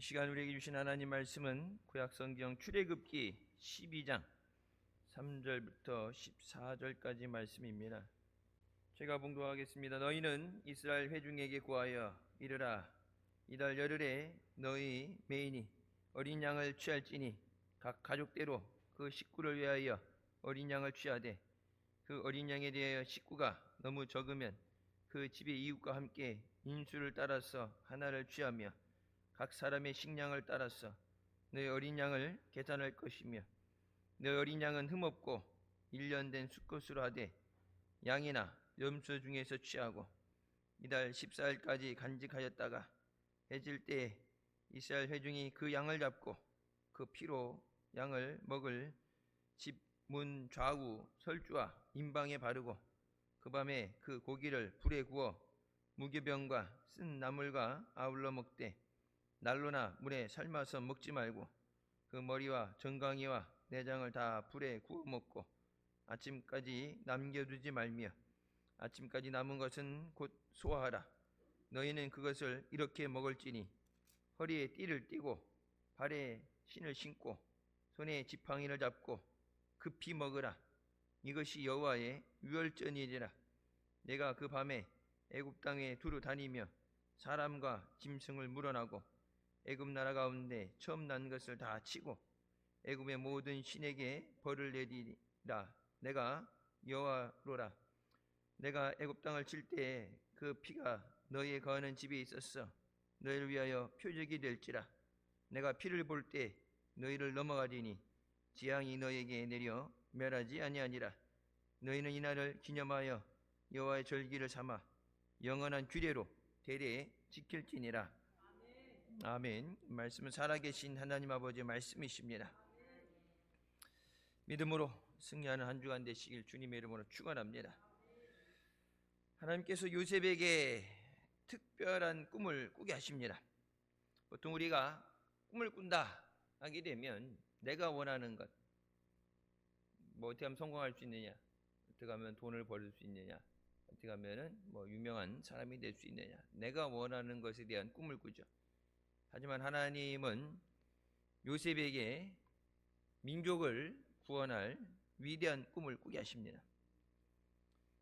시간 우리에게 주신 하나님 말씀은 구약성경 출애굽기 12장 3절부터 14절까지 말씀입니다. 제가 봉독하겠습니다. 너희는 이스라엘 회중에게 구하여 이르라. 이달 열흘에 너희 매인이 어린 양을 취할지니 각 가족대로 그 식구를 위하여 어린 양을 취하되 그 어린 양에 대하여 식구가 너무 적으면 그 집의 이웃과 함께 인수를 따라서 하나를 취하며 각 사람의 식량을 따라서 너희 어린 양을 계산할 것이며 너희 어린 양은 흠없고 1년 된 수컷으로 하되 양이나 염소 중에서 취하고 이달 14일까지 간직하였다가 해질 때에 이스라엘 회중이 그 양을 잡고 그 피로 양을 먹을 집 문 좌우 설주와 임방에 바르고 그 밤에 그 고기를 불에 구워 무교병과 쓴 나물과 아울러 먹되 난로나 물에 삶아서 먹지 말고 그 머리와 정강이와 내장을 다 불에 구워 먹고 아침까지 남겨두지 말며 아침까지 남은 것은 곧 소화하라. 너희는 그것을 이렇게 먹을지니 허리에 띠를 띠고 발에 신을 신고 손에 지팡이를 잡고 급히 먹으라. 이것이 여호와의 유월절이니라. 내가 그 밤에 애굽 땅에 두루 다니며 사람과 짐승을 물어나고 애굽 나라 가운데 처음 난 것을 다 치고 애굽의 모든 신에게 벌을 내리라. 내가 여호와로라. 내가 애굽 땅을 칠 때에 그 피가 너희의 거하는 집에 있었어 너희를 위하여 표적이 될지라. 내가 피를 볼 때 너희를 넘어가리니 재앙이 너희에게 내려 멸하지 아니하니라. 너희는 이날을 기념하여 여호와의 절기를 삼아 영원한 규례로 대대 지킬지니라. 아멘. 말씀은 살아계신 하나님 아버지의 말씀이십니다. 믿음으로 승리하는 한 주간 되시길 주님의 이름으로 축원합니다. 하나님께서 요셉에게 특별한 꿈을 꾸게 하십니다. 보통 우리가 꿈을 꾼다 하게 되면 내가 원하는 것, 어떻게 하면 성공할 수 있느냐, 어떻게 하면 돈을 벌 수 있느냐, 어떻게 하면 유명한 사람이 될 수 있느냐, 내가 원하는 것에 대한 꿈을 꾸죠. 하지만 하나님은 요셉에게 민족을 구원할 위대한 꿈을 꾸게 하십니다.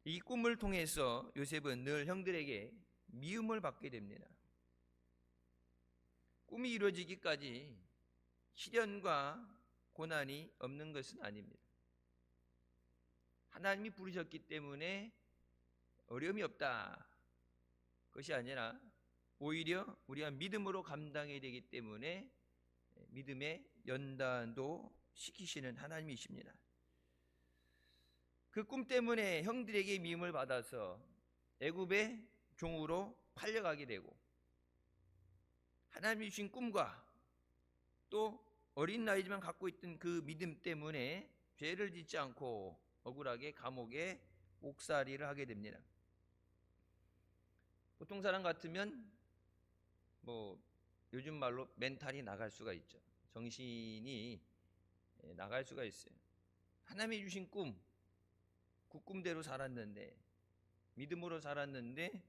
이 꿈을 통해서 요셉은 늘 형들에게 미움을 받게 됩니다. 꿈이 이루어지기까지 시련과 고난이 없는 것은 아닙니다. 하나님이 부르셨기 때문에 어려움이 없다. 그것이 아니라 오히려 우리가 믿음으로 감당해야 되기 때문에 믿음의 연단도 시키시는 하나님이십니다. 그 꿈 때문에 형들에게 미움을 받아서 애굽의 종으로 팔려가게 되고 하나님이 주신 꿈과 또 어린 나이지만 갖고 있던 그 믿음 때문에 죄를 짓지 않고 억울하게 감옥에 옥살이를 하게 됩니다. 보통 사람 같으면 요즘 말로 멘탈이 나갈 수가 있죠. 정신이 나갈 수가 있어요. 하나님이 주신 꿈, 그 꿈대로 살았는데 믿음으로 살았는데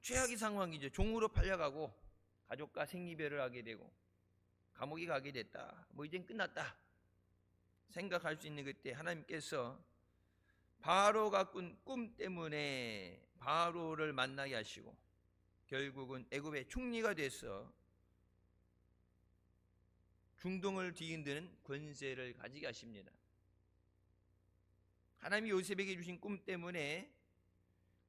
최악의 상황이죠. 종으로 팔려가고 가족과 생이별을 하게 되고 감옥에 가게 됐다. 이젠 끝났다 생각할 수 있는 그때 하나님께서 바로가 꾼 꿈 때문에 바로를 만나게 하시고 결국은 애굽의 총리가 돼서 중동을 뒤흔드는 권세를 가지게 하십니다. 하나님이 요셉에게 주신 꿈 때문에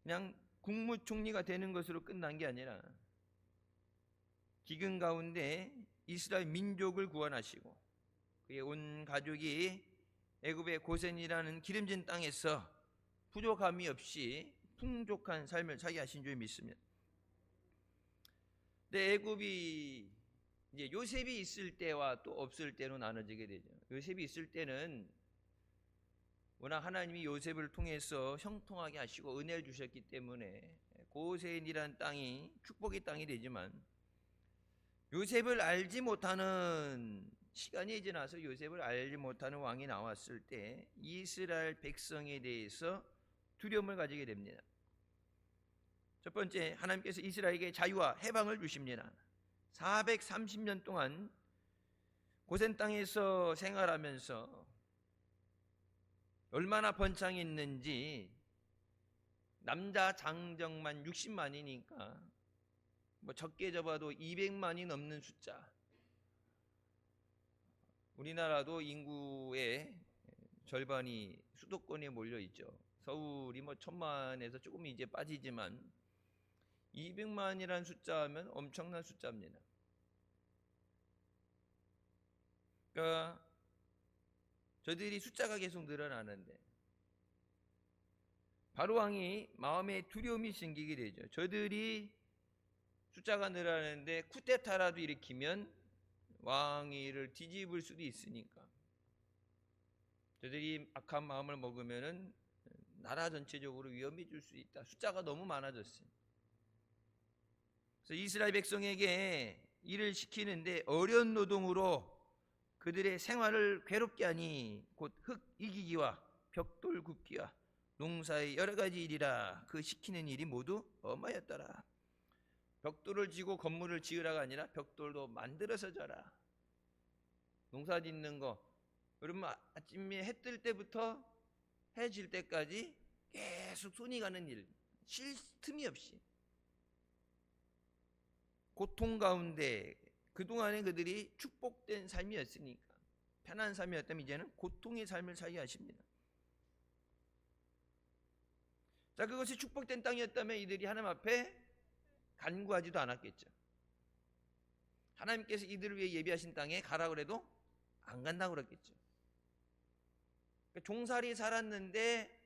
그냥 국무총리가 되는 것으로 끝난 게 아니라 기근 가운데 이스라엘 민족을 구원하시고 그의 온 가족이 애굽의 고센이라는 기름진 땅에서 부족함이 없이 풍족한 삶을 살게 하신 줄 믿습니다. 근데 애굽이 이제 요셉이 있을 때와 또 없을 때로 나눠지게 되죠. 요셉이 있을 때는 워낙 하나님이 요셉을 통해서 형통하게 하시고 은혜를 주셨기 때문에 고센이라는 땅이 축복의 땅이 되지만 요셉을 알지 못하는 시간이 지나서 요셉을 알지 못하는 왕이 나왔을 때 이스라엘 백성에 대해서 두려움을 가지게 됩니다. 첫 번째, 하나님께서 이스라엘에게 자유와 해방을 주십니다. 430년 동안 고센 땅에서 생활하면서 얼마나 번창했는지, 남자 장정만 60만이니까 뭐 적게 잡아도 200만이 넘는 숫자. 우리나라도 인구의 절반이 수도권에 몰려 있죠. 서울이 뭐 1000만에서 조금 이제 빠지지만 200만이라는 숫자 하면 엄청난 숫자입니다. 그러니까 저들이 숫자가 계속 늘어나는데 바로왕이 마음에 두려움이 생기게 되죠. 저들이 숫자가 늘어나는데 쿠데타라도 일으키면 왕위를 뒤집을 수도 있으니까 저들이 악한 마음을 먹으면은 나라 전체적으로 위험해질 수 있다. 숫자가 너무 많아졌어요. 그래서 이스라엘 백성에게 일을 시키는데 어려운 노동으로 그들의 생활을 괴롭게 하니 곧 흙 이기기와 벽돌 굽기와 농사의 여러 가지 일이라 그 시키는 일이 모두 엄하였더라. 벽돌을 지고 건물을 지으라가 아니라 벽돌도 만들어서 져라. 농사 짓는 거, 여러분 아침에 해 뜰 때부터 해 질 때까지 계속 손이 가는 일, 쉴 틈이 없이 고통 가운데 그동안에 그들이 축복된 삶이었으니까, 편한 삶이었다면 이제는 고통의 삶을 살게 하십니다. 자, 그것이 축복된 땅이었다면 이들이 하나님 앞에 간구하지도 않았겠죠. 하나님께서 이들을 위해 예비하신 땅에 가라 그래도 안 간다고 그랬겠죠. 종살이 살았는데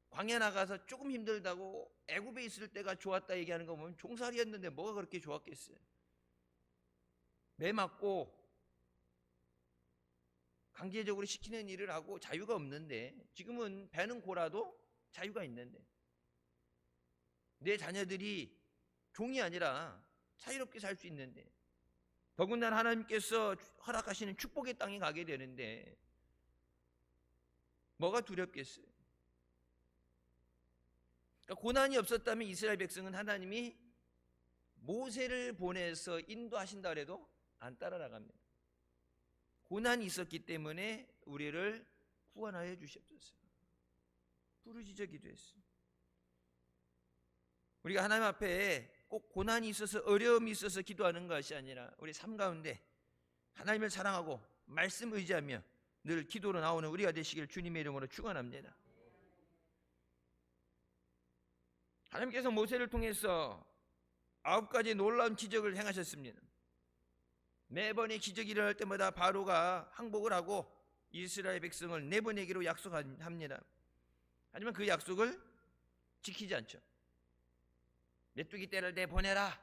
광야 나가서 조금 힘들다고 애굽에 있을 때가 좋았다 얘기하는 거 보면 종살이였는데 뭐가 그렇게 좋았겠어요. 매 맞고 강제적으로 시키는 일을 하고 자유가 없는데, 지금은 배는 고라도 자유가 있는데 내 자녀들이 종이 아니라 자유롭게 살 수 있는데, 더군다나 하나님께서 허락하시는 축복의 땅에 가게 되는데 뭐가 두렵겠어요. 그러니까 고난이 없었다면 이스라엘 백성은 하나님이 모세를 보내서 인도하신다 해도 안 따라나갑니다. 고난이 있었기 때문에 우리를 구원하여 주시옵소서 부르짖어 기도했어요. 우리가 하나님 앞에 꼭 고난이 있어서 어려움이 있어서 기도하는 것이 아니라 우리 삶 가운데 하나님을 사랑하고 말씀 의지하며 늘 기도로 나오는 우리가 되시길 주님의 이름으로 축원합니다. 하나님께서 모세를 통해서 9가지 놀라운 기적을 행하셨습니다. 매번의 기적이 일어날 때마다 바로가 항복을 하고 이스라엘 백성을 내보내기로 약속합니다. 하지만 그 약속을 지키지 않죠. 메뚜기 떼를 내보내라.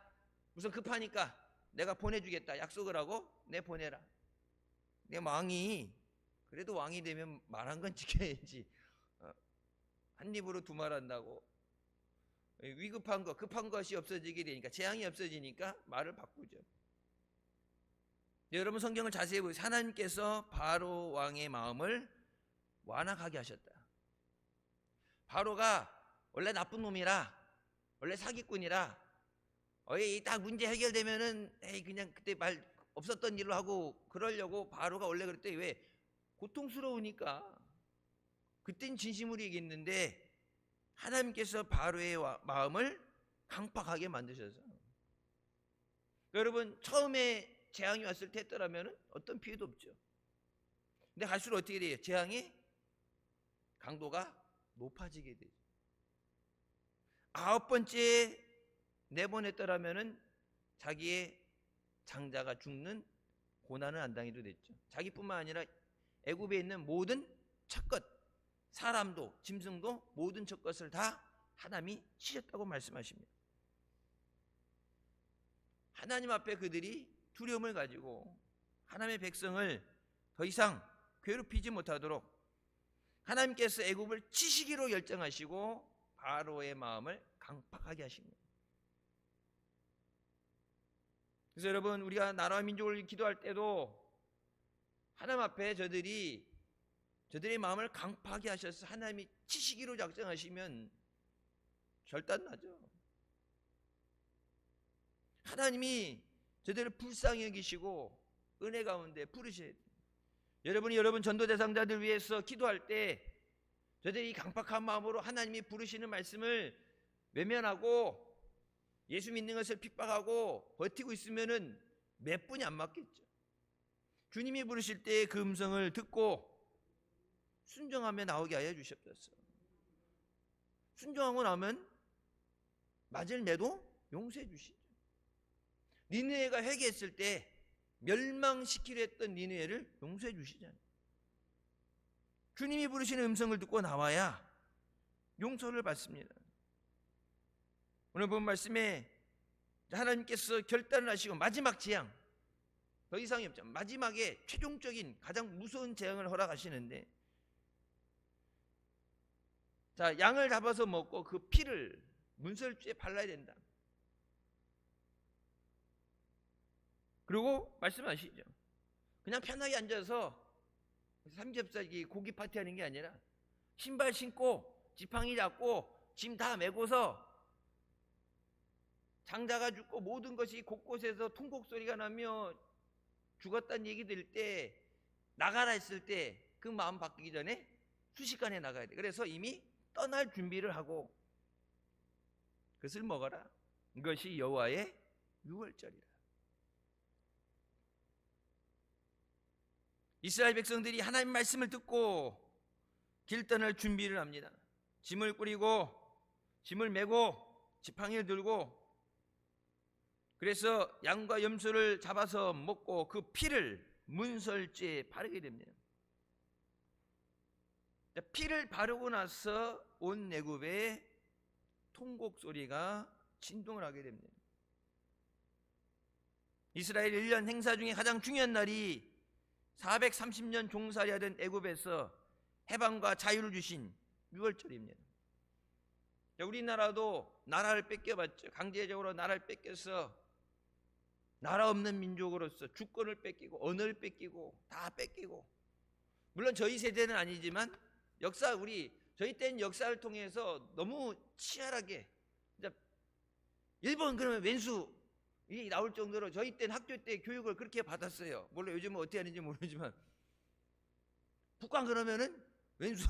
우선 급하니까 내가 보내주겠다 약속을 하고 내보내라. 내 왕이 그래도 왕이 되면 말한 건 지켜야지. 한 입으로 두 말 한다고 위급한 거, 급한 것이 없어지게 되니까, 재앙이 없어지니까 말을 바꾸죠. 여러분 성경을 자세히 보세요. 하나님께서 바로 왕의 마음을 완악하게 하셨다. 바로가 원래 나쁜 놈이라, 원래 사기꾼이라, 딱 문제 해결되면은 그냥 그때 말 없었던 일로 하고 그러려고 바로가 원래 그랬대. 왜? 고통스러우니까. 그땐 진심으로 얘기했는데 하나님께서 바로의 마음을 강팍하게 만드셔서, 여러분 처음에 재앙이 왔을 때 했더라면 어떤 피해도 없죠. 근데 갈수록 어떻게 돼요? 재앙의 강도가 높아지게 되죠. 9번째 내보냈더라면 자기의 장자가 죽는 고난을 안 당해도 됐죠. 자기뿐만 아니라 애굽에 있는 모든 첫것, 사람도 짐승도 모든 첫것을 다 하나님이 치셨다고 말씀하십니다. 하나님 앞에 그들이 두려움을 가지고 하나님의 백성을 더 이상 괴롭히지 못하도록 하나님께서 애굽을 치시기로 결정하시고 바로의 마음을 강팍하게 하십니다. 그래서 여러분, 우리가 나라와 민족을 기도할 때도 하나님 앞에 저들의 마음을 강팍하게 하셔서 하나님이 치시기로 작정하시면 결단나죠. 하나님이 저들을 불쌍히 여기시고 은혜 가운데 부르셔야 돼요. 여러분이 여러분 전도 대상자들 위해서 기도할 때 저들이 강팍한 마음으로 하나님이 부르시는 말씀을 외면하고 예수 믿는 것을 핍박하고 버티고 있으면은 몇 분이 안 맞겠죠. 주님이 부르실 때 그 음성을 듣고 순종하며 나오게 하여 주시옵소서. 순종하고 나면 맞을 매도 용서해 주시죠. 니느웨가 회개했을 때 멸망시키려 했던 니느웨를 용서해 주시잖아요. 주님이 부르시는 음성을 듣고 나와야 용서를 받습니다. 오늘 본 말씀에 하나님께서 결단을 하시고 마지막 재앙, 더 이상이 없죠. 마지막에 최종적인 가장 무서운 재앙을 허락하시는데, 자, 양을 잡아서 먹고 그 피를 문설주에 발라야 된다. 그리고 말씀하시죠. 그냥 편하게 앉아서 삼겹살기 고기 파티하는 게 아니라 신발 신고 지팡이 잡고 짐 다 메고서 장자가 죽고 모든 것이 곳곳에서 통곡 소리가 나며 죽었다는 얘기 들을 때 나가라 했을 때 그 마음 바뀌기 전에 순식간에 나가야 돼. 그래서 이미 떠날 준비를 하고 그것을 먹어라. 이것이 여호와의 유월절이라. 이스라엘 백성들이 하나님 말씀을 듣고 길 떠날 준비를 합니다. 짐을 꾸리고 짐을 메고 지팡이를 들고, 그래서 양과 염소를 잡아서 먹고 그 피를 문설주에 바르게 됩니다. 피를 바르고 나서 온 애굽의 통곡 소리가 진동을 하게 됩니다. 이스라엘 1년 행사 중에 가장 중요한 날이 430년 종살이하던 애굽에서 해방과 자유를 주신 유월절입니다. 우리나라도 나라를 뺏겨봤죠. 강제적으로 나라를 뺏겨서 나라 없는 민족으로서 주권을 뺏기고 언어를 뺏기고 다 뺏기고, 물론 저희 세대는 아니지만 저희 때는 역사를 통해서 너무 치열하게, 일본 그러면 왼수이 나올 정도로 저희 때는 학교 때 교육을 그렇게 받았어요. 물론 요즘은 어떻게 하는지 모르지만 북한 그러면은 왼수,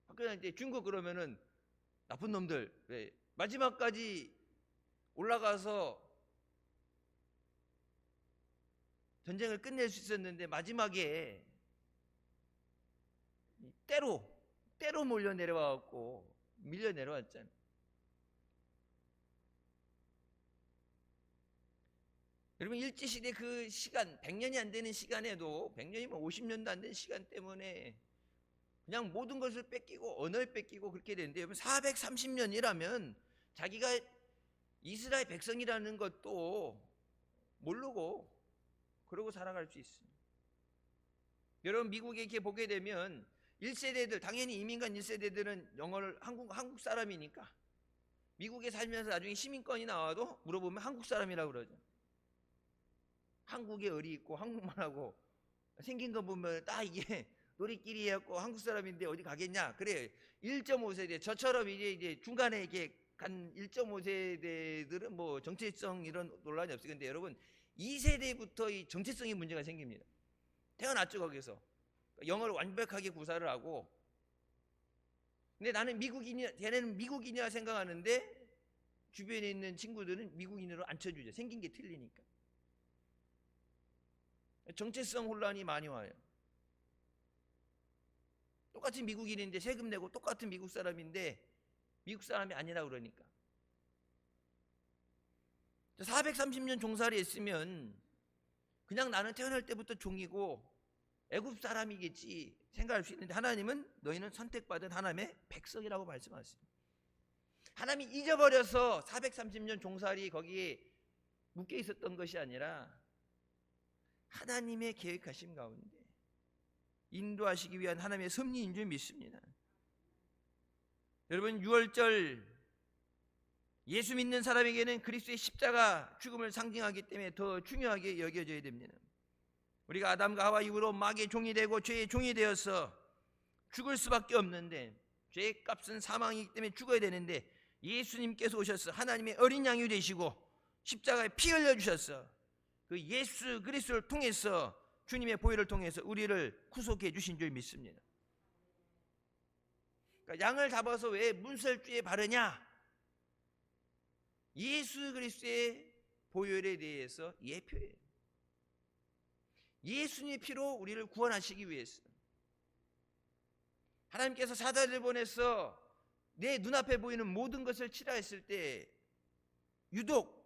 학교 다닐 때 중국 그러면은 나쁜 놈들. 왜 마지막까지 올라가서 전쟁을 끝낼 수 있었는데 마지막에 때로 몰려 내려와갖고 밀려 내려왔잖아요. 여러분, 일제시대 그 시간, 100년이 안 되는 시간에도, 100년이면 50년도 안 되는 시간 때문에 그냥 모든 것을 뺏기고 언어를 뺏기고 그렇게 되는데, 여러분 430년이라면 자기가 이스라엘 백성이라는 것도 모르고 그러고 살아갈 수 있습니다. 여러분, 미국에 이렇게 보게 되면 1세대들, 당연히 이민간 1세대들은 영어를 한국 사람이니까 미국에 살면서 나중에 시민권이 나와도 물어보면 한국 사람이라고 그러죠. 한국에 의리 있고 한국말하고 생긴 거 보면 딱 이게 놀이끼리 해갖고 한국 사람인데 어디 가겠냐. 그래, 1.5세대 저처럼 이제 중간에 이렇게 간 1.5세대들은 뭐 정체성 이런 논란이 없어요. 근데 여러분, 2세대부터 이 정체성의 문제가 생깁니다. 태어났죠, 거기서. 영어를 완벽하게 구사를 하고, 근데 나는 미국인이야, 걔네는 미국인이야 생각하는데 주변에 있는 친구들은 미국인으로 안 쳐주죠. 생긴 게 틀리니까. 정체성 혼란이 많이 와요. 똑같은 미국인인데 세금 내고 똑같은 미국 사람인데 미국 사람이 아니라 그러니까. 430년 종살이 했으면 그냥 나는 태어날 때부터 종이고 애굽 사람이겠지 생각할 수 있는데, 하나님은 너희는 선택받은 하나님의 백성이라고 말씀하세요. 하나님이 잊어버려서 430년 종살이 거기에 묶여 있었던 것이 아니라 하나님의 계획하심 가운데 인도하시기 위한 하나님의 섭리인 줄 믿습니다. 여러분, 유월절, 예수 믿는 사람에게는 그리스도의 십자가 죽음을 상징하기 때문에 더 중요하게 여겨져야 됩니다. 우리가 아담과 하와 이후로 마귀의 종이 되고 죄의 종이 되어서 죽을 수밖에 없는데, 죄의 값은 사망이기 때문에 죽어야 되는데, 예수님께서 오셔서 하나님의 어린 양이 되시고 십자가에 피 흘려주셨어. 그 예수 그리스도를 통해서, 주님의 보혈을 통해서 우리를 구속해 주신 줄 믿습니다. 그러니까 양을 잡아서 왜 문설주에 바르냐? 예수 그리스도의 보혈에 대해서 예표예요. 예수님의 피로 우리를 구원하시기 위해서. 하나님께서 사자를 보내서 내 눈앞에 보이는 모든 것을 치라 했을 때 유독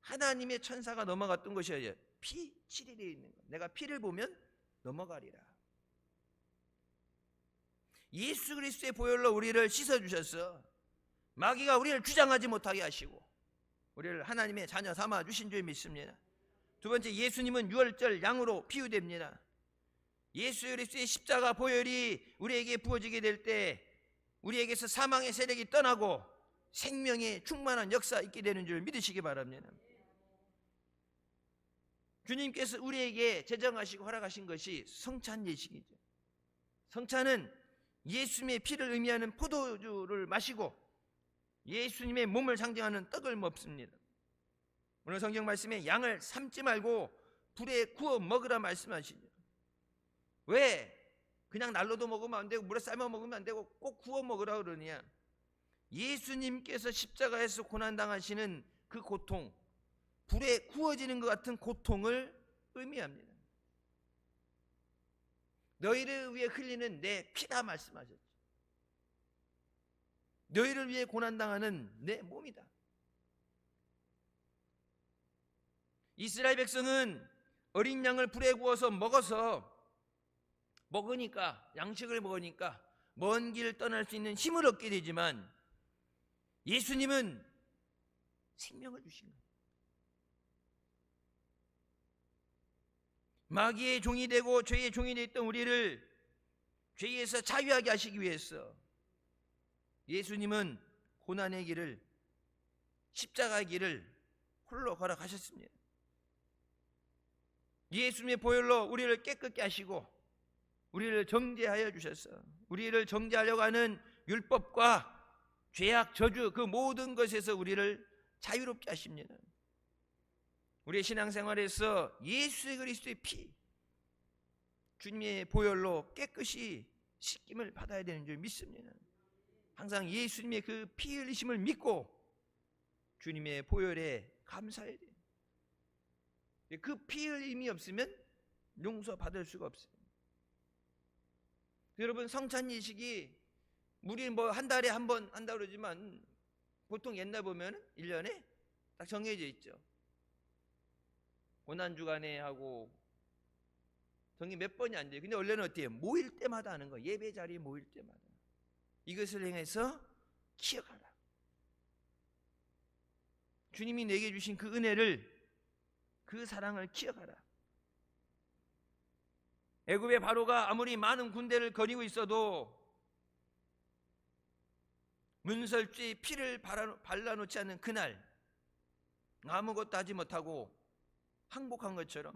하나님의 천사가 넘어갔던 것이에요. 피 칠이 되어 있는 것. 내가 피를 보면 넘어가리라. 예수 그리스도의 보혈로 우리를 씻어주셔서 마귀가 우리를 주장하지 못하게 하시고 우리를 하나님의 자녀 삼아 주신 줄 믿습니다. 두 번째, 예수님은 유월절 양으로 비유됩니다. 예수 그리스도의 십자가 보혈이 우리에게 부어지게 될 때 우리에게서 사망의 세력이 떠나고 생명의 충만한 역사 있게 되는 줄 믿으시기 바랍니다. 주님께서 우리에게 제정하시고 허락하신 것이 성찬 예식이죠. 성찬은 예수님의 피를 의미하는 포도주를 마시고 예수님의 몸을 상징하는 떡을 먹습니다. 오늘 성경 말씀에 양을 삶지 말고 불에 구워 먹으라 말씀하시죠. 왜 그냥 날로도 먹으면 안 되고 물에 삶아 먹으면 안 되고 꼭 구워 먹으라 그러느냐? 예수님께서 십자가에서 고난당하시는 그 고통, 불에 구워지는 것 같은 고통을 의미합니다. 너희를 위해 흘리는 내 피다 말씀하셨죠. 너희를 위해 고난당하는 내 몸이다. 이스라엘 백성은 어린 양을 불에 구워서 먹으니까, 양식을 먹으니까 먼 길 떠날 수 있는 힘을 얻게 되지만 예수님은 생명을 주신 거예요. 마귀의 종이 되고 죄의 종이 되었던 우리를 죄에서 자유하게 하시기 위해서 예수님은 고난의 길을, 십자가의 길을 홀로 걸어가셨습니다. 예수님의 보혈로 우리를 깨끗게 하시고 우리를 정죄하여 주셨어. 우리를 정죄하려고 하는 율법과 죄악, 저주 그 모든 것에서 우리를 자유롭게 하십니다. 우리의 신앙생활에서 예수 그리스도의 피, 주님의 보혈로 깨끗이 씻김을 받아야 되는 줄 믿습니다. 항상 예수님의 그 피 흘리심을 믿고 주님의 보혈에 감사해야 돼요. 그 피 흘림이 없으면 용서받을 수가 없어요. 여러분, 성찬 예식이 우리 한 달에 한 번 한다고 그러지만 보통 옛날 보면 1년에 딱 정해져 있죠. 고난주간에 하고 정이 몇 번이 안 돼요. 근데 원래는 어때요? 모일 때마다 하는 거. 예배 자리에 모일 때마다. 이것을 행해서 기억하라. 주님이 내게 주신 그 은혜를, 그 사랑을 기억하라. 애굽의 바로가 아무리 많은 군대를 거니고 있어도 문설주의 피를 발라놓지 않는 그날 아무것도 하지 못하고 항복한 것처럼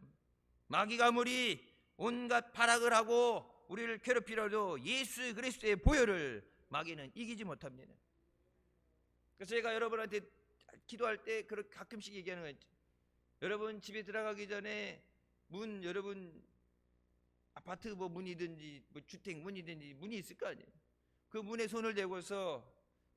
마귀가 아무리 온갖 발악을 하고 우리를 괴롭히려도 예수 그리스도의 보혈을 마귀는 이기지 못합니다. 그래서 제가 여러분한테 기도할 때 그렇게 가끔씩 얘기하는 거죠. 여러분 집에 들어가기 전에 문, 여러분 아파트 문이든지 주택 문이든지 문이 있을 거 아니에요. 그 문에 손을 대고서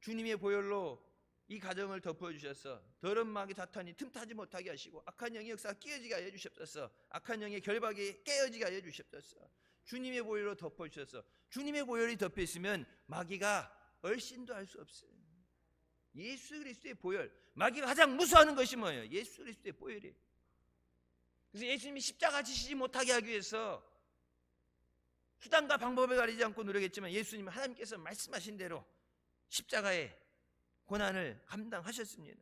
주님의 보혈로 이 가정을 덮어주셔서 더러운 마귀 사탄이 틈타지 못하게 하시고 악한 영의 역사가 깨어지게 하여 주셨소서. 악한 영의 결박이 깨어지게 하여 주셨소서. 주님의 보혈로 덮어주셔서, 주님의 보혈이 덮여있으면 마귀가 얼씬도 할 수 없어요. 예수 그리스도의 보혈, 마귀가 가장 무서워하는 것이 뭐예요? 예수 그리스도의 보혈이에요. 그래서 예수님이 십자가 지시지 못하게 하기 위해서 수단과 방법을 가리지 않고 노력했지만 예수님은 하나님께서 말씀하신 대로 십자가의 고난을 감당하셨습니다.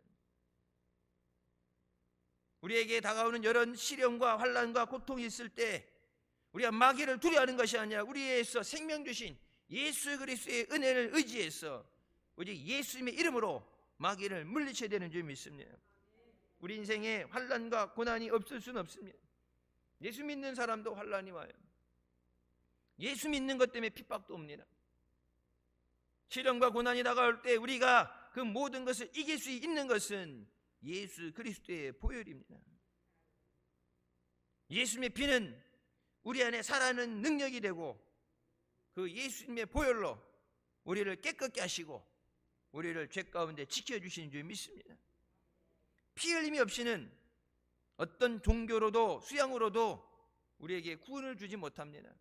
우리에게 다가오는 여러 시련과 환난과 고통이 있을 때 우리가 마귀를 두려워하는 것이 아니라 우리에서 생명 주신 예수 그리스도의 은혜를 의지해서 오직 예수님의 이름으로 마귀를 물리쳐야 되는 줄 믿습니다. 우리 인생에 환난과 고난이 없을 수는 없습니다. 예수 믿는 사람도 환난이 와요. 예수 믿는 것 때문에 핍박도 옵니다. 시련과 고난이 다가올 때 우리가 그 모든 것을 이길 수 있는 것은 예수 그리스도의 보혈입니다. 예수님의 피는 우리 안에 살아있는 능력이 되고 그 예수님의 보혈로 우리를 깨끗게 하시고 우리를 죄 가운데 지켜주시는 줄 믿습니다. 피 흘림이 없이는 어떤 종교로도 수양으로도 우리에게 구원을 주지 못합니다.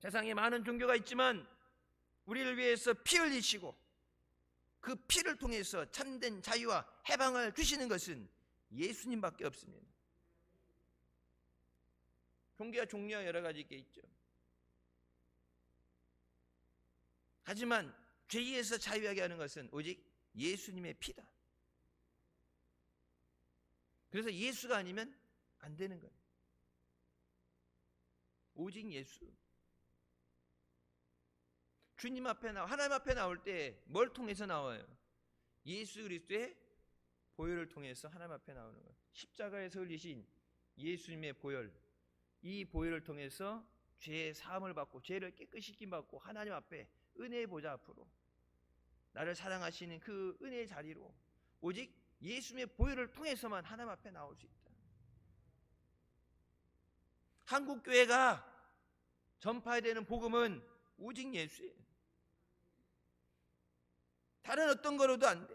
세상에 많은 종교가 있지만 우리를 위해서 피 흘리시고 그 피를 통해서 참된 자유와 해방을 주시는 것은 예수님밖에 없습니다. 종교와 종류가 여러 가지 있죠. 하지만 죄에서 자유하게 하는 것은 오직 예수님의 피다. 그래서 예수가 아니면 안 되는 거예요. 오직 예수. 주님 앞에 하나님 앞에 나올 때 뭘 통해서 나와요? 예수 그리스도의 보혈을 통해서 하나님 앞에 나오는 거예요. 십자가에서 흘리신 예수님의 보혈, 이 보혈을 통해서 죄의 사함을 받고 죄를 깨끗이 씻김 받고 하나님 앞에 은혜의 보좌 앞으로 나를 사랑하시는 그 은혜의 자리로 오직 예수님의 보혈을 통해서만 하나님 앞에 나올 수 있다. 한국 교회가 전파해야 되는 복음은 오직 예수예요. 다른 어떤 거로도 안 돼.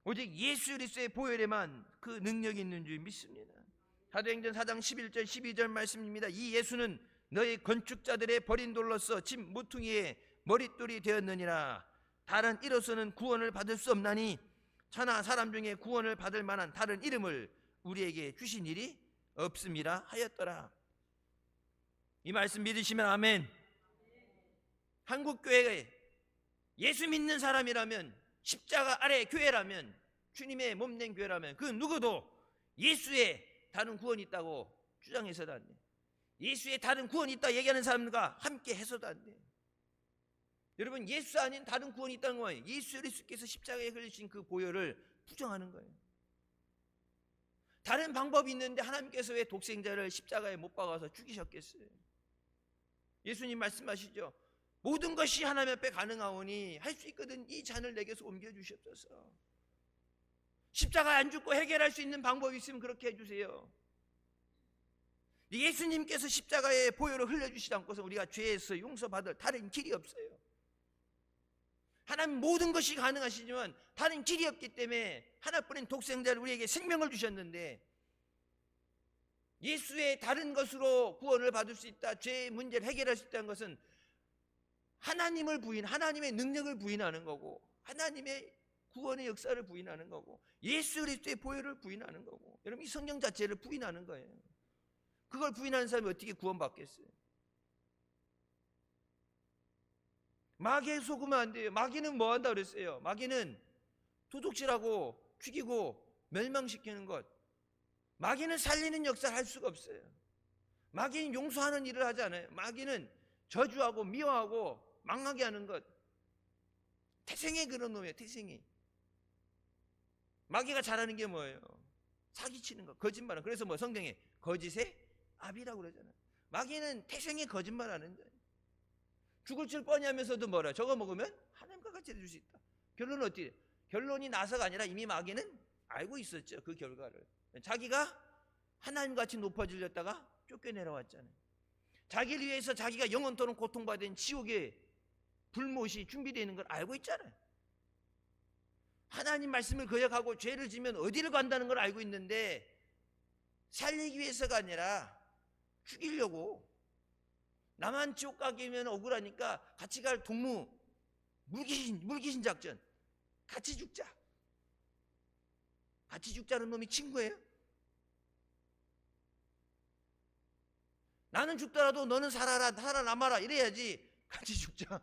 오직 예수 그리스도의 보혈에만 그 능력이 있는 줄 믿습니다. 사도행전 4장 11절 12절 말씀입니다. 이 예수는 너희 건축자들의 버린 돌로서 집 모퉁이의 머릿돌이 되었느니라. 다른 이로서는 구원을 받을 수 없나니 천하 사람 중에 구원을 받을 만한 다른 이름을 우리에게 주신 일이 없음이라 하였더라. 이 말씀 믿으시면 아멘. 한국교회에 예수 믿는 사람이라면, 십자가 아래 교회라면, 주님의 몸된 교회라면 그 누구도 예수의 다른 구원이 있다고 주장해서도 안 돼. 예수의 다른 구원이 있다 얘기하는 사람과 함께 해서도 안 돼. 여러분, 예수 아닌 다른 구원이 있다는 거예요. 예수 그리스도께서 십자가에 흘리신 그 보혈을 부정하는 거예요. 다른 방법이 있는데 하나님께서 왜 독생자를 십자가에 못 박아서 죽이셨겠어요? 예수님 말씀하시죠. 모든 것이 하나님 앞에 가능하오니 할 수 있거든 이 잔을 내게서 옮겨주시옵소서. 십자가에 안 죽고 해결할 수 있는 방법이 있으면 그렇게 해주세요. 예수님께서 십자가에 보혈을 흘려주시지 않고서 우리가 죄에서 용서받을 다른 길이 없어요. 하나님 모든 것이 가능하시지만 다른 길이 없기 때문에 하나뿐인 독생자를 우리에게 생명을 주셨는데, 예수의 다른 것으로 구원을 받을 수 있다, 죄의 문제를 해결할 수 있다는 것은 하나님을 하나님의 능력을 부인하는 거고, 하나님의 구원의 역사를 부인하는 거고, 예수 그리스도의 보혈을 부인하는 거고, 여러분 이 성경 자체를 부인하는 거예요. 그걸 부인하는 사람이 어떻게 구원받겠어요? 마귀에 속으면 안 돼요. 마귀는 뭐 한다 그랬어요? 마귀는 도둑질하고 죽이고 멸망시키는 것. 마귀는 살리는 역사를 할 수가 없어요. 마귀는 용서하는 일을 하지 않아요. 마귀는 저주하고 미워하고 망하게 하는 것. 태생의 그런 놈이에요. 태생이. 마귀가 잘하는 게 뭐예요? 사기치는 거, 거짓말은. 그래서 뭐 성경에 거짓의 아비라고 그러잖아요. 마귀는 태생의 거짓말하는 거예요. 죽을 줄 뻔히 하면서도 뭐라, 저거 먹으면 하나님과 같이 해줄 수 있다. 결론은 어떻게? 결론이 나서가 아니라 이미 마귀는 알고 있었죠. 그 결과를. 자기가 하나님같이 높아지려다가 쫓겨내려왔잖아요. 자기를 위해서 자기가 영원토록 고통받은 지옥의 불못이 준비되어 있는 걸 알고 있잖아요. 하나님 말씀을 거역하고 죄를 지면 어디를 간다는 걸 알고 있는데, 살리기 위해서가 아니라 죽이려고, 나만 지옥 가기면 억울하니까 같이 갈 동무, 물귀신 작전, 같이 죽자. 같이 죽자는 놈이 친구예요? 나는 죽더라도 너는 살아남아라 이래야지. 같이 죽자.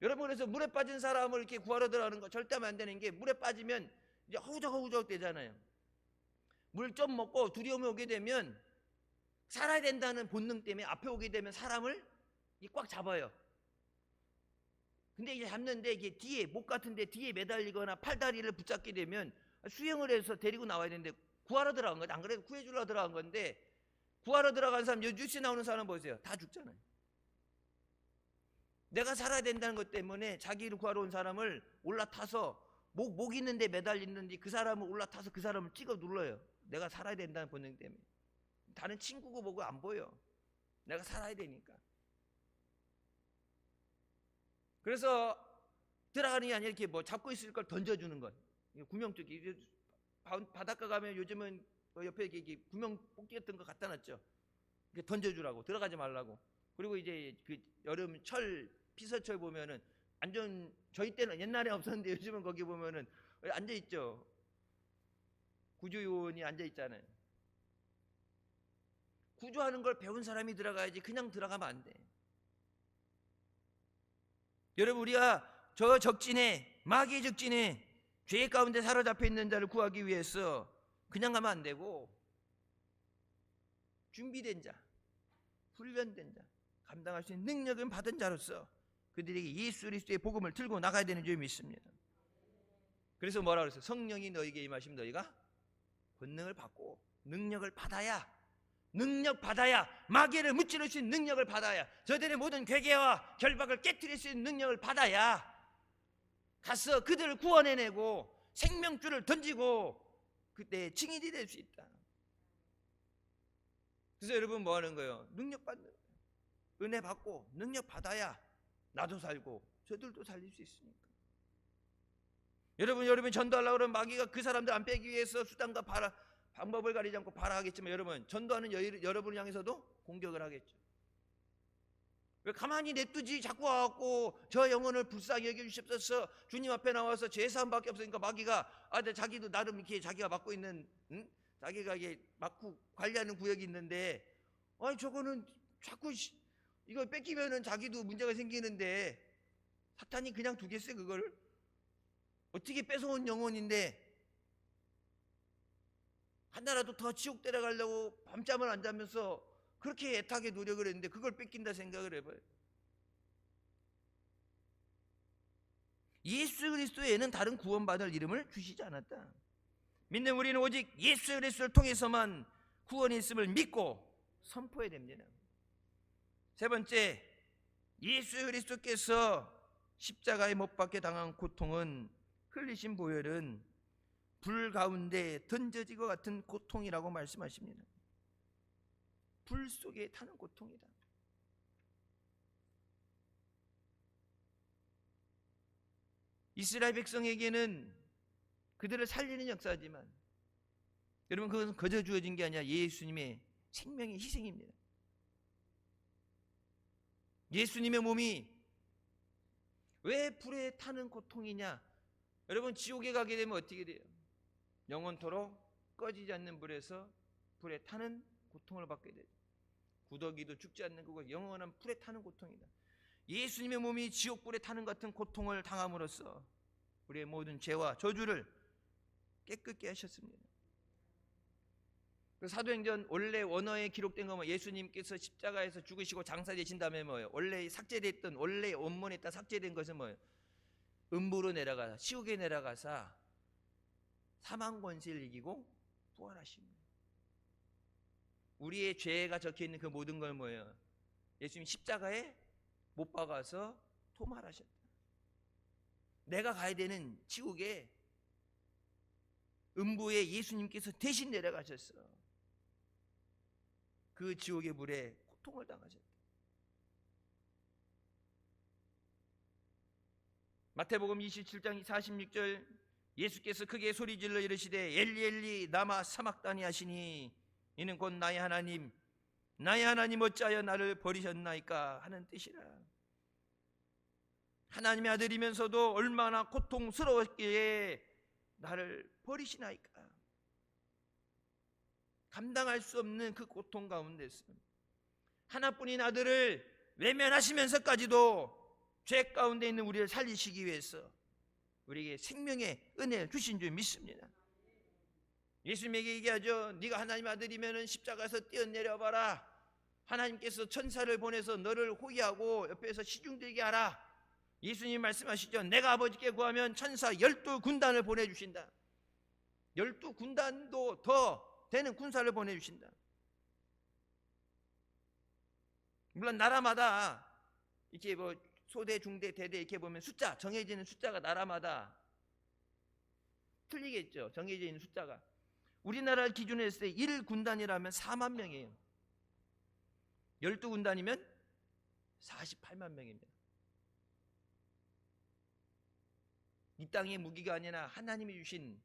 여러분, 그래서 물에 빠진 사람을 이렇게 구하러 들어가는 거 절대 하면 안 되는 게, 물에 빠지면 이제 허우적허우적 되잖아요. 물 좀 먹고 두려움이 오게 되면 살아야 된다는 본능 때문에 앞에 오게 되면 사람을 꽉 잡아요. 근데 이제 잡는데 이게 뒤에, 목 같은 데 뒤에 매달리거나 팔다리를 붙잡게 되면 수영을 해서 데리고 나와야 되는데 구하러 들어간 거죠. 안 그래도 구해주러 들어간 건데, 구하러 들어간 사람, 뉴스에 나오는 사람 보세요. 다 죽잖아요. 내가 살아야 된다는 것 때문에 자기를 구하러 온 사람을 올라타서 목 있는데 매달리는지 그 사람을 올라타서 그 사람을 찍어 눌러요. 내가 살아야 된다는 본능 때문에. 다른 친구고 뭐고 안 보여. 내가 살아야 되니까. 그래서 들어가는 게 아니라 이렇게 뭐 잡고 있을 걸 던져주는 것. 구명조끼. 바닷가 가면 요즘은 옆에 이렇게 구명조끼 같은 거 갖다 놨죠. 이렇게 던져주라고. 들어가지 말라고. 그리고 이제 그 여름 피서철 보면은 저희 때는 옛날에 없었는데 요즘은 거기 보면은 앉아 있죠. 구조요원이 앉아 있잖아요. 구조하는 걸 배운 사람이 들어가야지 그냥 들어가면 안 돼. 여러분, 우리가 저 적진에, 마귀의 적진에 죄 가운데 사로잡혀 있는 자를 구하기 위해서 그냥 가면 안 되고 준비된 자, 훈련된 자, 감당할 수 있는 능력을 받은 자로서 그들에게 예수 그리스도의 복음을 들고 나가야 되는 줄 믿습니다. 그래서 뭐라 그랬어요? 성령이 너희에게 임하시면 너희가 권능을 받고 능력을 받아야, 마귀를 무찌를 수 있는 능력을 받아야, 저들의 모든 괴계와 결박을 깨트릴 수 있는 능력을 받아야 가서 그들을 구원해내고 생명줄을 던지고 그때 증인이 될 수 있다. 그래서 여러분 뭐 하는 거예요? 능력 받는 거예요. 은혜 받고 능력 받아야 나도 살고 저들도 살릴 수 있으니까. 여러분 전도하려고 그러면 마귀가 그 사람들 안 빼기 위해서 수단과 방법을 가리지 않고 발화하겠지만, 여러분 전도하는 여러분을 향해서도 공격을 하겠죠. 왜 가만히 냅두지? 자꾸 와갖고 저 영혼을 불쌍히 여겨주십소서, 주님 앞에 나와서 죄사함밖에 없으니까 마귀가 자기도 나름 이렇게 자기가 맡고 있는, 자기가 이게 맡고 관리하는 구역이 있는데, 저거는 자꾸 이거 뺏기면은 자기도 문제가 생기는데 사탄이 그냥 두겠어요? 그걸 어떻게 뺏어온 영혼인데 하나라도 더 지옥 데려가려고 밤잠을 안 자면서 그렇게 애타게 노력을 했는데 그걸 뺏긴다 생각을 해봐요. 예수 그리스도에는 다른 구원받을 이름을 주시지 않았다. 믿는 우리는 오직 예수 그리스도를 통해서만 구원이 있음을 믿고 선포해야 됩니다. 세 번째, 예수 그리스도께서 십자가에 못 박혀 당한 고통은, 흘리신 보혈은 불 가운데 던져지고 같은 고통이라고 말씀하십니다. 불 속에 타는 고통이다. 이스라엘 백성에게는 그들을 살리는 역사지만, 여러분 그것은 거저 주어진 게 아니라 예수님의 생명의 희생입니다. 예수님의 몸이 왜 불에 타는 고통이냐? 여러분 지옥에 가게 되면 어떻게 돼요? 영원토록 꺼지지 않는 불에 타는 고통을 받게 되죠. 구더기도 죽지 않는 그거 영원한 불에 타는 고통이다. 예수님의 몸이 지옥불에 타는 같은 고통을 당함으로써 우리의 모든 죄와 저주를 깨끗게 하셨습니다. 사도행전 원래 원어에 기록된 거면 예수님께서 십자가에서 죽으시고 장사되신 다음에 뭐예요? 원래 삭제됐던, 원래 원문에 딱 삭제된 것은 뭐예요? 음부로 내려가사, 지옥에 내려가사 사망 권세를 이기고 부활하십니다. 우리의 죄가 적혀있는 그 모든 걸 뭐예요? 예수님 십자가에 못 박아서 토말하셨다. 내가 가야 되는 지옥에, 음부에 예수님께서 대신 내려가셨어. 그 지옥의 불에 고통을 당하셨다. 마태복음 27장 46절, 예수께서 크게 소리질러 이르시되 엘리 엘리 라마 사막다니 하시니 이는 곧 나의 하나님 어찌하여 나를 버리셨나이까 하는 뜻이라. 하나님의 아들이면서도 얼마나 고통스러웠기에 나를 버리시나이까. 감당할 수 없는 그 고통 가운데서 하나뿐인 아들을 외면하시면서까지도 죄 가운데 있는 우리를 살리시기 위해서 우리에게 생명의 은혜를 주신 줄 믿습니다. 예수님에게 얘기하죠. 네가 하나님의 아들이면 십자가에서 뛰어내려봐라. 하나님께서 천사를 보내서 너를 호위하고 옆에서 시중들게 하라. 예수님 말씀하시죠. 내가 아버지께 구하면 천사 12군단을 보내주신다. 12군단도 더 되는 군사를 보내주신다. 물론 나라마다 이렇게 뭐 소대, 중대, 대대 이렇게 보면 숫자, 정해지는 숫자가 나라마다 틀리겠죠. 정해져 있는 숫자가. 우리나라 기준으로 했을 때 1군단이라면 4만 명이에요. 12군단이면 48만 명입니다. 이 땅의 무기가 아니라 하나님이 주신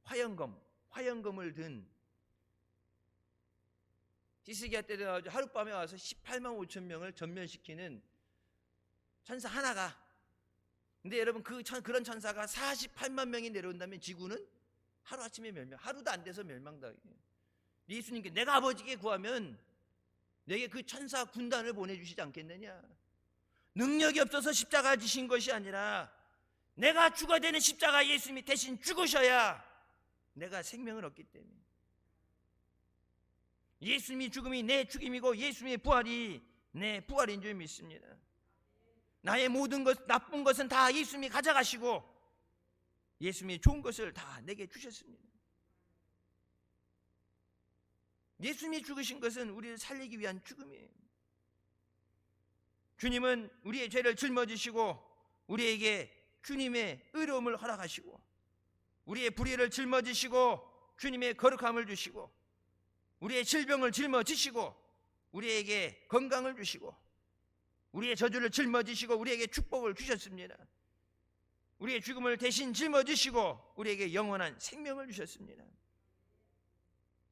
화영검을 든 히스기야 때 하룻밤에 와서 18만 5천 명을 전멸시키는 천사 하나가. 근데 여러분 그런 천사가 48만 명이 내려온다면 지구는 하루아침에 하루도 안 돼서 멸망당해요. 예수님께 내가 아버지께 구하면 내게 그 천사 군단을 보내주시지 않겠느냐. 능력이 없어서 십자가 지신 것이 아니라 내가 죽어야 되는 십자가 예수님이 대신 죽으셔야 내가 생명을 얻기 때문에. 예수님이 죽음이 내 죽임이고 예수님의 부활이 내 부활인 줄 믿습니다. 나의 모든 것, 나쁜 것은 다 예수님이 가져가시고 예수님이 좋은 것을 다 내게 주셨습니다. 예수님이 죽으신 것은 우리를 살리기 위한 죽음이에요. 주님은 우리의 죄를 짊어지시고 우리에게 주님의 의로움을 허락하시고 우리의 불의를 짊어지시고 주님의 거룩함을 주시고 우리의 질병을 짊어지시고 우리에게 건강을 주시고 우리의 저주를 짊어지시고 우리에게 축복을 주셨습니다. 우리의 죽음을 대신 짊어지시고 우리에게 영원한 생명을 주셨습니다.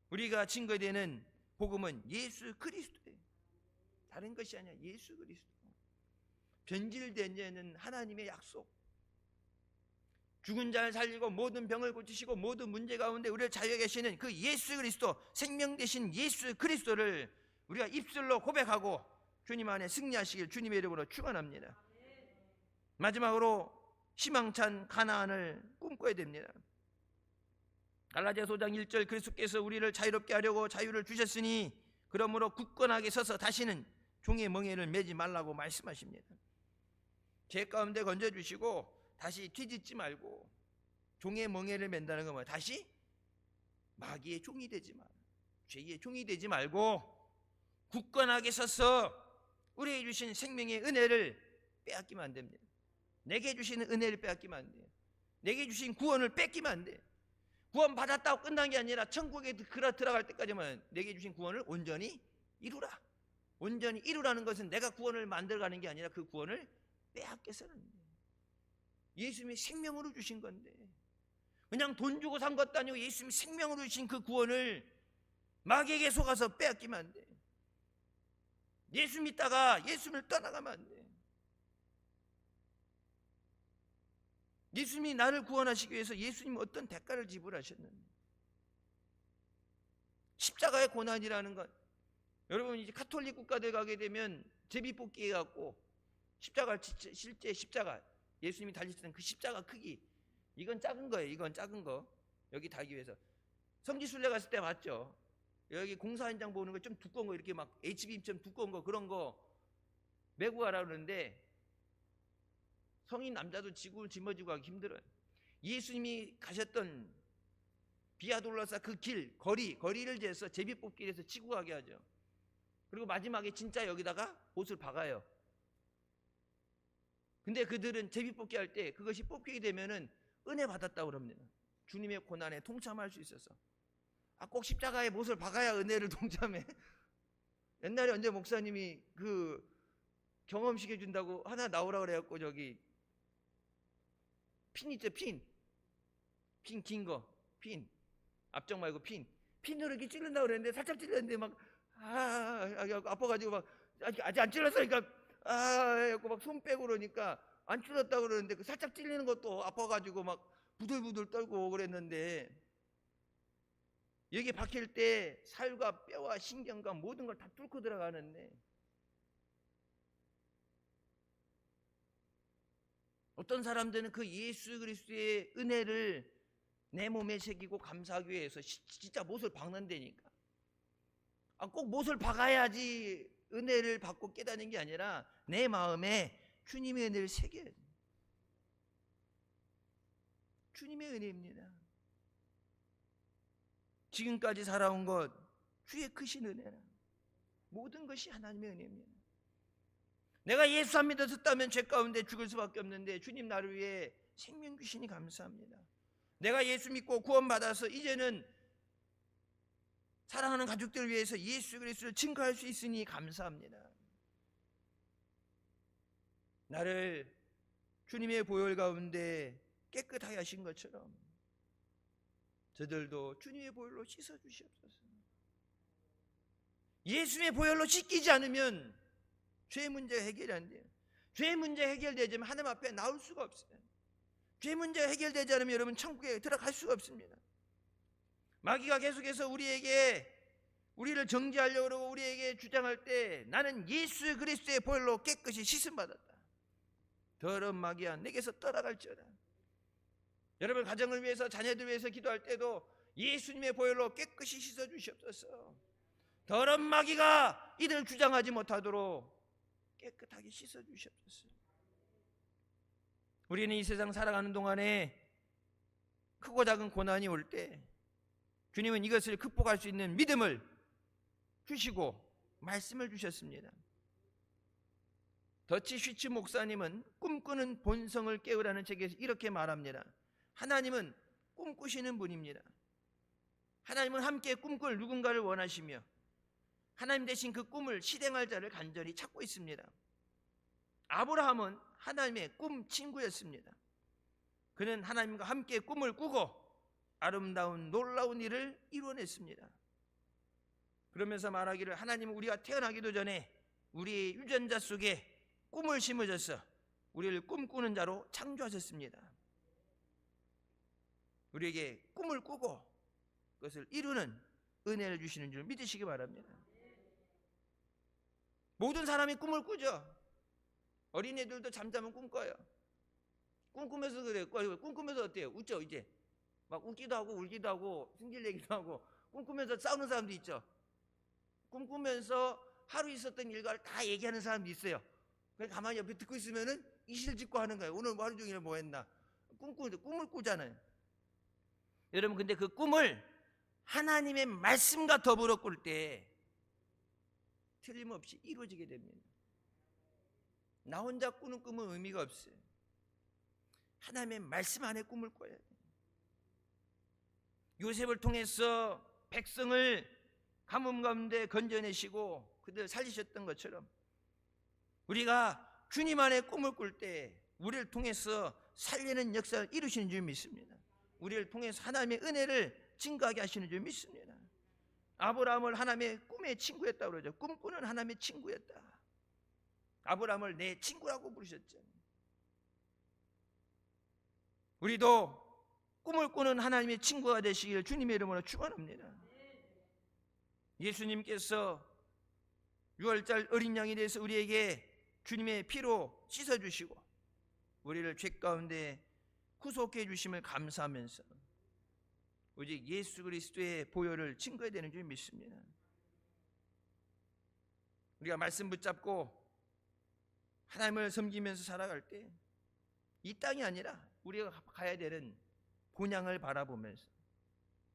우리가 증거되는 복음은 예수 그리스도예요. 다른 것이 아니라 예수 그리스도. 변질된 자는 하나님의 약속. 죽은 자를 살리고 모든 병을 고치시고 모든 문제 가운데 우리를 자유하게 하시는 그 예수 그리스도, 생명 되신 예수 그리스도를 우리가 입술로 고백하고 주님 안에 승리하시길 주님의 이름으로 축원합니다. 마지막으로 희망찬 가나안을 꿈꿔야 됩니다. 갈라디아서 5장 1절 그리스도께서 우리를 자유롭게 하려고 자유를 주셨으니 그러므로 굳건하게 서서 다시는 종의 멍에를 매지 말라고 말씀하십니다. 죄 가운데 건져주시고 다시 뒤집지 말고 종의 멍에를 맨다는 건 뭐야? 다시 마귀의 종이 되지 마. 죄의 종이 되지 말고 굳건하게 서서 우리에게 주신 생명의 은혜를 빼앗기면 안 됩니다. 내게 주시는 은혜를 빼앗기면 안 돼요. 내게 주신 구원을 뺏기면 안 돼요. 구원 받았다고 끝난 게 아니라 천국에 들어갈 때까지만 내게 주신 구원을 온전히 이루라. 온전히 이루라는 것은 내가 구원을 만들어가는 게 아니라 그 구원을 빼앗겨서는 안 돼요. 예수님이 생명으로 주신 건데 그냥 돈 주고 산 것도 아니고 예수님이 생명으로 주신 그 구원을 마귀에게 속아서 빼앗기면 안 돼요. 예수 믿다가 예수님을 떠나가면 안 돼요. 예수님이 나를 구원하시기 위해서 예수님은 어떤 대가를 지불하셨는데 십자가의 고난이라는 것. 여러분 이제 가톨릭 국가들 가게 되면 제비뽑기 해갖고 십자가를 실제 십자가 예수님이 달리시던 그 십자가 크기 이건 작은 거예요. 이건 작은 거 여기 달기 위해서 성지순례 갔을 때 봤죠. 여기 공사 현장 보는 거 좀 두꺼운 거 이렇게 막 HBM처럼 두꺼운 거 그런 거 메고 가라 그러는데 성인 남자도 지구를 짊어지고 가기 힘들어요. 예수님이 가셨던 비아돌로사 그 거리를 재서 제비뽑기를 해서 치고 가게 하죠. 그리고 마지막에 진짜 여기다가 못을 박아요. 근데 그들은 제비뽑기 할 때 그것이 뽑히게 되면은 은혜 받았다고 그럽니다. 주님의 고난에 동참할 수 있어서. 꼭 십자가에 못을 박아야 은혜를 동참해. 옛날에 언제 목사님이 그 경험식 해준다고 하나 나오라 그래갖고 저기 핀 있죠, 핀 긴 거, 핀 앞쪽 말고 핀으로 이렇게 찌른다고 그랬는데 살짝 찔렀는데 막 아파가지고 막 아직 안 찔렀으니까 해갖고 막 손 빼고 그러니까 안 찔렀다고 그러는데 그 살짝 찔리는 것도 아파가지고 막 부들부들 떨고 그랬는데 여기 박힐 때 살과 뼈와 신경과 모든 걸 다 뚫고 들어가는데 어떤 사람들은 그 예수 그리스도의 은혜를 내 몸에 새기고 감사하기 위해서 진짜 못을 박는다니까. 꼭 못을 박아야지 은혜를 받고 깨닫는 게 아니라 내 마음에 주님의 은혜를 새겨야 돼. 주님의 은혜입니다. 지금까지 살아온 것 주의 크신 은혜라. 모든 것이 하나님의 은혜입니다. 내가 예수 안 믿었었다면 죄 가운데 죽을 수밖에 없는데 주님 나를 위해 생명 주시니 감사합니다. 내가 예수 믿고 구원받아서 이제는 사랑하는 가족들을 위해서 예수 그리스도를 증거할 수 있으니 감사합니다. 나를 주님의 보혈 가운데 깨끗하게 하신 것처럼 저들도 주님의 보혈로 씻어주시옵소서. 예수의 보혈로 씻기지 않으면 죄 문제가 해결이 안 돼요. 죄 문제 해결되지 않으면 하나님 앞에 나올 수가 없어요. 죄 문제가 해결되지 않으면 여러분 천국에 들어갈 수가 없습니다. 마귀가 계속해서 우리를 정죄하려고 그러고 우리에게 주장할 때 나는 예수 그리스도의 보혈로 깨끗이 씻음 받았다. 더러운 마귀야 내게서 떠나갈지어다. 여러분 가정을 위해서 자녀들 위해서 기도할 때도 예수님의 보혈로 깨끗이 씻어주시옵소서. 더러운 마귀가 이들을 주장하지 못하도록 깨끗하게 씻어주시옵소서. 우리는 이 세상 살아가는 동안에 크고 작은 고난이 올 때 주님은 이것을 극복할 수 있는 믿음을 주시고 말씀을 주셨습니다. 더치 슈츠 목사님은 꿈꾸는 본성을 깨우라는 책에서 이렇게 말합니다. 하나님은 꿈꾸시는 분입니다. 하나님은 함께 꿈꿀 누군가를 원하시며 하나님 대신 그 꿈을 실행할 자를 간절히 찾고 있습니다. 아브라함은 하나님의 꿈 친구였습니다. 그는 하나님과 함께 꿈을 꾸고 아름다운 놀라운 일을 이루어냈습니다. 그러면서 말하기를 하나님은 우리가 태어나기도 전에 우리의 유전자 속에 꿈을 심으셔서 우리를 꿈꾸는 자로 창조하셨습니다. 우리에게 꿈을 꾸고 그것을 이루는 은혜를 주시는 줄 믿으시기 바랍니다. 모든 사람이 꿈을 꾸죠. 어린애들도 잠자면 꿈꿔요. 꿈꾸면서 그래요. 꿈꾸면서 어때요? 웃죠 이제. 막 웃기도 하고 울기도 하고 승질내기도 하고 꿈꾸면서 싸우는 사람도 있죠. 꿈꾸면서 하루 있었던 일과를 다 얘기하는 사람도 있어요. 그냥 가만히 옆에 듣고 있으면은 이실직고 하는 거예요. 오늘 하루 종일 뭐 했나. 꿈을 꾸잖아요. 여러분 근데 그 꿈을 하나님의 말씀과 더불어 꿀 때 틀림없이 이루어지게 됩니다. 나 혼자 꾸는 꿈은 의미가 없어요. 하나님의 말씀 안에 꿈을 꿔야 돼요. 요셉을 통해서 백성을 가뭄 가운데 건져내시고 그들 살리셨던 것처럼 우리가 주님 안에 꿈을 꿀 때 우리를 통해서 살리는 역사를 이루시는 줄 믿습니다. 우리를 통해서 하나님의 은혜를 증거하게 하시는 줄 믿습니다. 아브라함을 하나님의 꿈의 친구였다고 그러죠. 꿈꾸는 하나님의 친구였다. 아브라함을 내 친구라고 부르셨죠. 우리도 꿈을 꾸는 하나님의 친구가 되시길 주님의 이름으로 축원합니다. 예수님께서 6월절 어린 양에 대해서 우리에게 주님의 피로 씻어주시고 우리를 죄 가운데 구속해 주심을 감사하면서 오직 예수 그리스도의 보혈을 증거해야 되는 줄 믿습니다. 우리가 말씀 붙잡고 하나님을 섬기면서 살아갈 때 이 땅이 아니라 우리가 가야 되는 본향을 바라보면서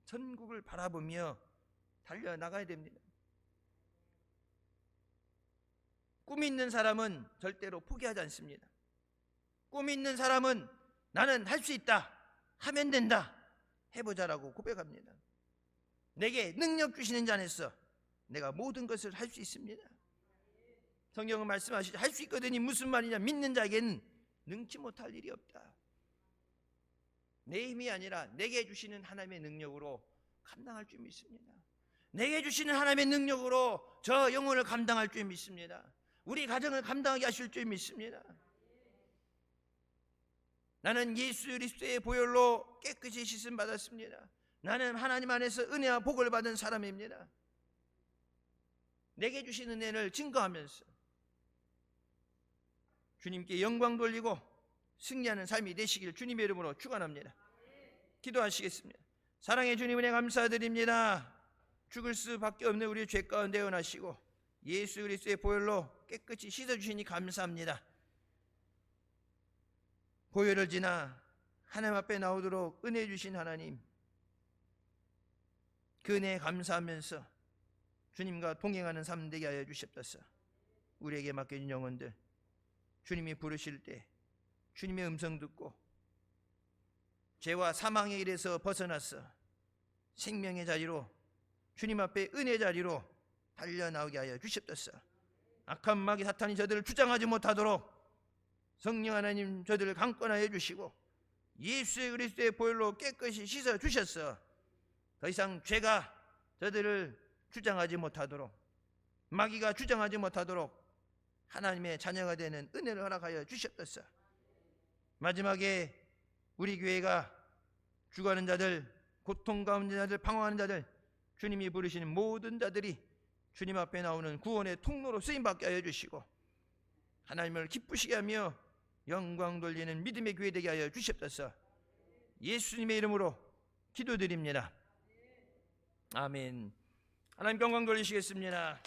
천국을 바라보며 달려나가야 됩니다. 꿈이 있는 사람은 절대로 포기하지 않습니다. 꿈이 있는 사람은 나는 할 수 있다, 하면 된다, 해보자라고 고백합니다. 내게 능력 주시는 자 안에서 내가 모든 것을 할 수 있습니다. 성경은 말씀하시죠. 할 수 있거든이 무슨 말이냐. 믿는 자에게는 능치 못할 일이 없다. 내 힘이 아니라 내게 주시는 하나님의 능력으로 감당할 줄 믿습니다. 내게 주시는 하나님의 능력으로 저 영혼을 감당할 줄 믿습니다. 우리 가정을 감당하게 하실 줄 믿습니다. 나는 예수 그리스도의 보혈로 깨끗이 씻음 받았습니다. 나는 하나님 안에서 은혜와 복을 받은 사람입니다. 내게 주신 은혜를 증거하면서 주님께 영광 돌리고 승리하는 삶이 되시길 주님의 이름으로 축원합니다. 기도하시겠습니다. 사랑의 주님 은혜 감사드립니다. 죽을 수밖에 없는 우리 죄 가운데 원하시고 예수 그리스도의 보혈로 깨끗이 씻어주시니 감사합니다. 보혈을 지나 하나님 앞에 나오도록 은혜 주신 하나님, 그 은혜에 감사하면서 주님과 동행하는 삶 되게 하여 주시옵소서. 우리에게 맡겨진 영혼들 주님이 부르실 때 주님의 음성 듣고 죄와 사망의 일에서 벗어나서 생명의 자리로, 주님 앞에 은혜 자리로 달려나오게 하여 주시옵소서. 악한 마귀 사탄이 저들을 주장하지 못하도록 성령 하나님 저들을 강권하여 주시고 예수의 그리스도의 보혈로 깨끗이 씻어 주셔서 더 이상 죄가 저들을 주장하지 못하도록, 마귀가 주장하지 못하도록 하나님의 자녀가 되는 은혜를 허락하여 주시옵소서. 마지막에 우리 교회가 죽어가는 자들, 고통 가운데 자들, 방황하는 자들, 주님이 부르시는 모든 자들이 주님 앞에 나오는 구원의 통로로 쓰임받게 하여 주시고 하나님을 기쁘시게 하며 영광 돌리는 믿음의 교회 되게 하여 주시옵소서. 예수님의 이름으로 기도드립니다. 아멘. 하나님 영광 돌리시겠습니다.